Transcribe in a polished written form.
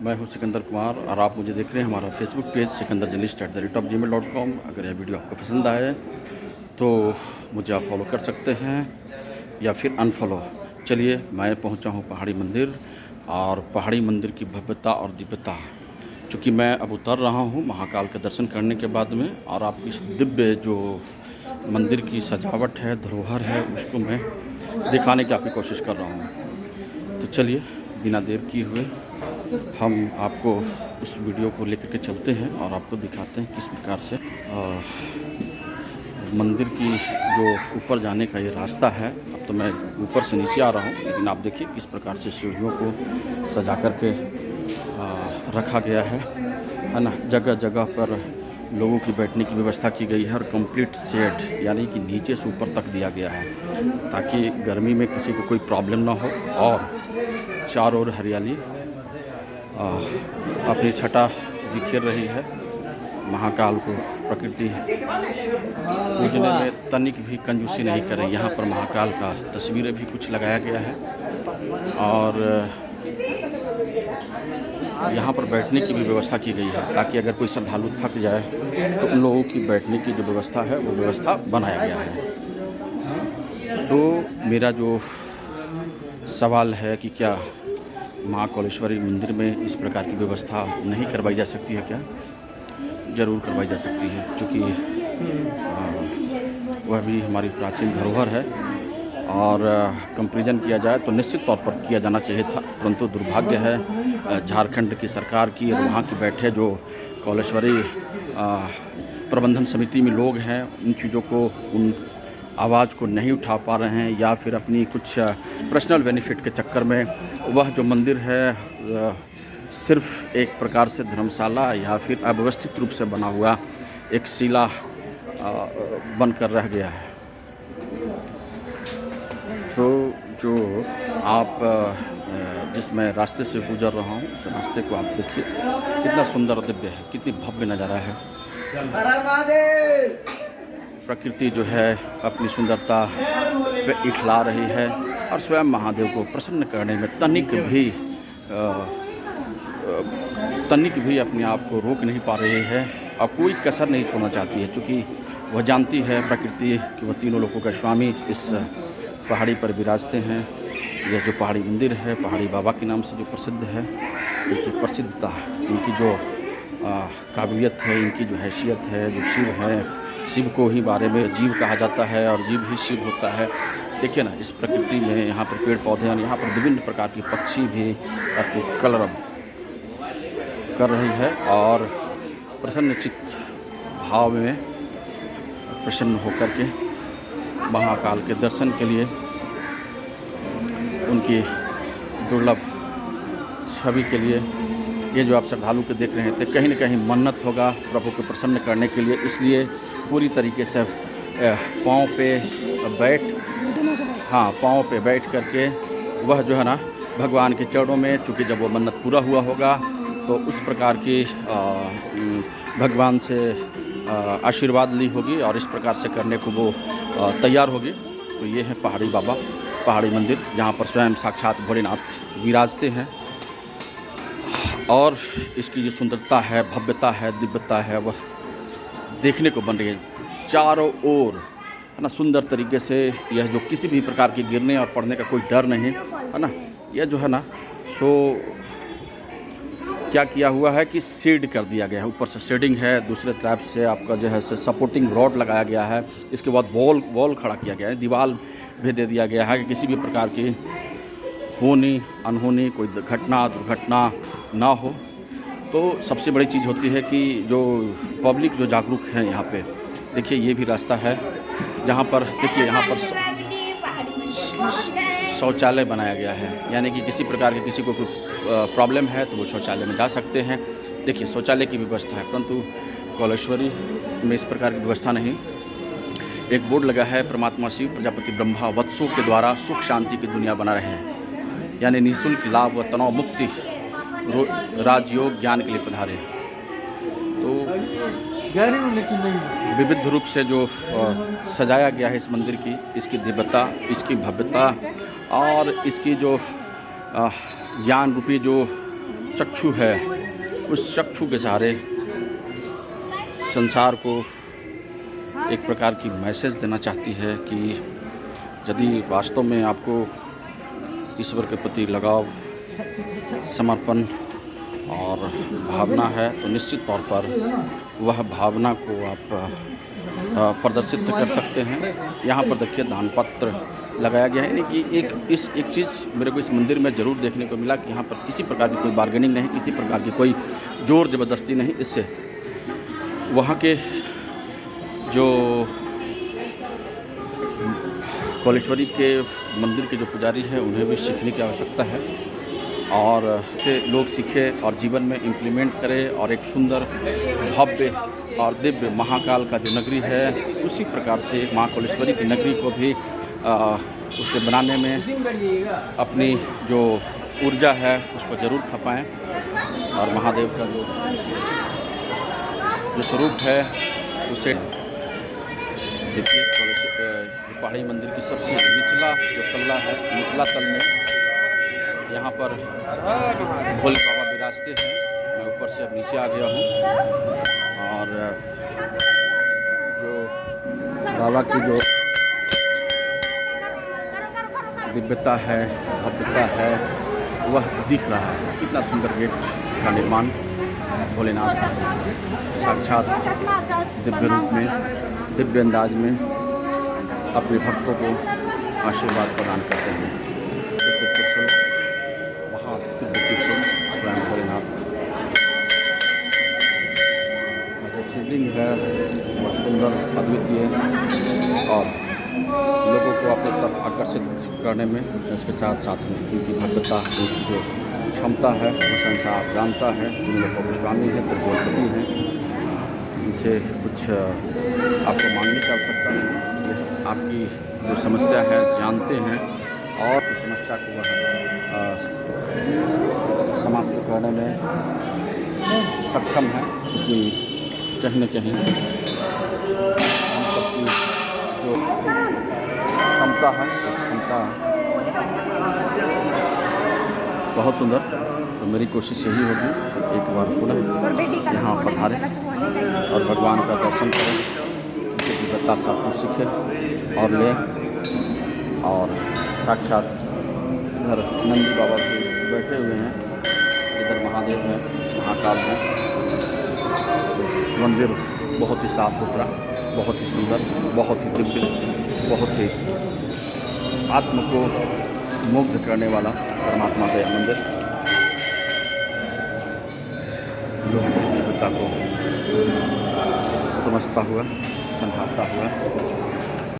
मैं हूं सिकंदर कुमार और आप मुझे देख रहे हैं हमारा Facebook page Sikandar journalist @gmail.com। अगर यह वीडियो आपको पसंद आए तो मुझे आप फॉलो कर सकते हैं या फिर अनफॉलो। चलिए, मैं पहुंचा हूं पहाड़ी मंदिर और पहाड़ी मंदिर की भव्यता और दिव्यता, चूँकि मैं अब उतर रहा हूं महाकाल के दर्शन करने के बाद में, और आपको इस दिव्य जो मंदिर की सजावट है, धरोहर है, उसको मैं दिखाने की आपकी कोशिश कर रहा हूं। तो चलिए, बिना देर किए हुए हम आपको उस वीडियो को लेकर के चलते हैं और आपको दिखाते हैं किस प्रकार से मंदिर की जो ऊपर जाने का ये रास्ता है। अब तो मैं ऊपर से नीचे आ रहा हूँ, लेकिन आप देखिए किस प्रकार से सीढ़ियों को सजा करके रखा गया है ना। जगह जगह पर लोगों की बैठने की व्यवस्था की गई है और कंप्लीट शेड, यानी कि नीचे से ऊपर तक दिया गया है, ताकि गर्मी में किसी को कोई प्रॉब्लम ना हो। और चारों ओर हरियाली अपनी छटा बिखेर रही है। महाकाल को प्रकृति पूजने में तनिक भी कंजूसी नहीं कर रही। यहाँ पर महाकाल का तस्वीरें भी कुछ लगाया गया है, और यहाँ पर बैठने की भी व्यवस्था की गई है, ताकि अगर कोई श्रद्धालु थक जाए तो उन लोगों की बैठने की जो व्यवस्था है वो व्यवस्था बनाया गया है। तो मेरा जो सवाल है कि क्या माँ कौलेश्वरी मंदिर में इस प्रकार की व्यवस्था नहीं करवाई जा सकती है क्या? ज़रूर करवाई जा सकती है, क्योंकि वह भी हमारी प्राचीन धरोहर है। और कंपैरिजन किया जाए तो निश्चित तौर पर किया जाना चाहिए था, परंतु दुर्भाग्य है झारखंड की सरकार की और वहाँ की बैठे जो कौलेश्वरी प्रबंधन समिति में लोग हैं, उन चीज़ों को, उन आवाज़ को नहीं उठा पा रहे हैं, या फिर अपनी कुछ पर्सनल बेनिफिट के चक्कर में वह जो मंदिर है सिर्फ एक प्रकार से धर्मशाला या फिर अव्यवस्थित रूप से बना हुआ एक शिला बनकर रह गया है। तो जो आप जिस मैं रास्ते से गुजर रहा हूँ, उस रास्ते को आप देखिए, कितना सुंदर और दिव्य है, कितनी भव्य नज़ारा है। प्रकृति जो है अपनी सुंदरता पे इठला रही है, और स्वयं महादेव को प्रसन्न करने में तनिक भी अपने आप को रोक नहीं पा रही है, और कोई कसर नहीं छोड़ना चाहती है, क्योंकि वह जानती है प्रकृति कि वह तीनों लोगों का स्वामी इस पहाड़ी पर विराजते हैं। यह जो पहाड़ी मंदिर है, पहाड़ी बाबा के नाम से जो प्रसिद्ध है, इनकी प्रसिद्धता, इनकी जो काबिलियत है, इनकी जो हैसियत है, जो शिव है, शिव को ही बारे में जीव कहा जाता है और जीव ही शिव होता है। देखिए ना, इस प्रकृति में यहाँ पर पेड़ पौधे और यहाँ पर विभिन्न प्रकार के पक्षी भी अपनी कलरव कर रही है, और प्रसन्न चित्त भाव में प्रसन्न होकर के महाकाल के दर्शन के लिए, उनकी दुर्लभ छवि के लिए, ये जो आप श्रद्धालु को देख रहे थे, कहीं न कहीं मन्नत होगा प्रभु को प्रसन्न करने के लिए। इसलिए पूरी तरीके से पाँव पे बैठ करके वह जो है ना भगवान के चरणों में, चूँकि जब वो मन्नत पूरा हुआ होगा तो उस प्रकार की भगवान से आशीर्वाद ली होगी, और इस प्रकार से करने को वो तैयार होगी। तो ये है पहाड़ी बाबा, पहाड़ी मंदिर, जहाँ पर स्वयं साक्षात भोलेनाथ विराजते हैं, और इसकी जो सुंदरता है, भव्यता है, दिव्यता है, वह देखने को बन रही है चारों ओर, है ना। सुंदर तरीके से यह जो किसी भी प्रकार के गिरने और पड़ने का कोई डर नहीं है ना। यह जो है ना, सो क्या किया हुआ है कि शेड कर दिया गया है, ऊपर से शेडिंग है, दूसरे तरफ से आपका जो है सपोर्टिंग रॉड लगाया गया है। इसके बाद वॉल खड़ा किया गया है, दीवार भी दे दिया गया है कि किसी भी प्रकार की होनी अनहोनी, कोई दुर्घटना ना हो। तो सबसे बड़ी चीज़ होती है कि जो पब्लिक जो जागरूक है यहाँ पे, देखिए ये भी रास्ता है जहाँ पर, देखिए यहाँ पर शौचालय बनाया गया है, यानी कि किसी प्रकार के किसी को कोई प्रॉब्लम है तो वो शौचालय में जा सकते हैं। देखिए शौचालय की व्यवस्था है, परंतु कौलेश्वरी में इस प्रकार की व्यवस्था नहीं। एक बोर्ड लगा है, परमात्मा शिव प्रजापति ब्रह्मा वत्सों के द्वारा सुख शांति की दुनिया बना रहे हैं, यानी निःशुल्क लाभ व तनाव मुक्ति राजयोग ज्ञान के लिए पधारे। तो विविध रूप से जो सजाया गया है इस मंदिर की, इसकी दिव्यता, इसकी भव्यता, और इसकी जो ज्ञान रूपी जो चक्षु है, उस चक्षु के सहारे संसार को एक प्रकार की मैसेज देना चाहती है कि यदि वास्तव में आपको ईश्वर के प्रति लगाव, समर्पण और भावना है तो निश्चित तौर पर वह भावना को आप प्रदर्शित कर सकते हैं। यहाँ पर देखिए दान पत्र लगाया गया है। यानी कि एक चीज़ मेरे को इस मंदिर में ज़रूर देखने को मिला कि यहाँ पर किसी प्रकार की कोई बार्गेनिंग नहीं, किसी प्रकार की कोई जोर ज़बरदस्ती नहीं। इससे वहाँ के जो कौलेश्वरी के मंदिर के जो पुजारी हैं उन्हें भी सीखने की आवश्यकता है और इसे लोग सीखें और जीवन में इम्प्लीमेंट करें और एक सुंदर, भव्य और दिव्य महाकाल का जो नगरी है उसी प्रकार से माँ कौलेश्वरी की नगरी को भी उसे बनाने में अपनी जो ऊर्जा है उसको ज़रूर खपाएं और महादेव का जो स्वरूप है उसे देखिए। पहाड़ी मंदिर की सबसे निचला जो तल्ला है, निचला तल में यहाँ पर भोले बाबा विराजते हैं। मैं ऊपर से अब नीचे आ गया हूँ और जो बाबा की जो दिव्यता है, भव्यता है, वह दिख रहा है। कितना सुंदर गेट का निर्माण भोलेनाथ साक्षात दिव्य रूप में, दिव्य अंदाज में अपने भक्तों को आशीर्वाद प्रदान करते हैं। स्वयं भोलेनाथ जो शिवलिंग है वह सुंदर, अद्वितीय और लोगों को अपनी तरफ आकर्षित करने में, इसके साथ साथ में उनकी भव्यता, उनकी जो क्षमता है वह संसार जानता है। जिन लोगों को स्वामी है, त्रिभुवनपति हैं, इनसे कुछ आपको मांगने की आवश्यकता नहीं। आपकी जो समस्या है जानते हैं और इस समस्या को वह समाप्त करने में सक्षम है, क्योंकि कहीं न कहीं हम सबकी जो क्षमता है उस क्षमता बहुत सुंदर। तो मेरी कोशिश यही होगी एक बार पुनः यहाँ पधारें और भगवान का दर्शन करें, उनकी दिव्यता से आपको सीखें और लें। और साक्षात इधर नंदी बाबा भी बैठे हुए हैं, इधर महादेव हैं, महाकाल हैं। मंदिर बहुत ही साफ़ सुथरा, बहुत ही सुंदर, बहुत ही दिव्य, बहुत ही आत्म को मुग्ध करने वाला परमात्मा का यह मंदिर लोगों की दिव्यता को समझता हुआ, संभालता हुआ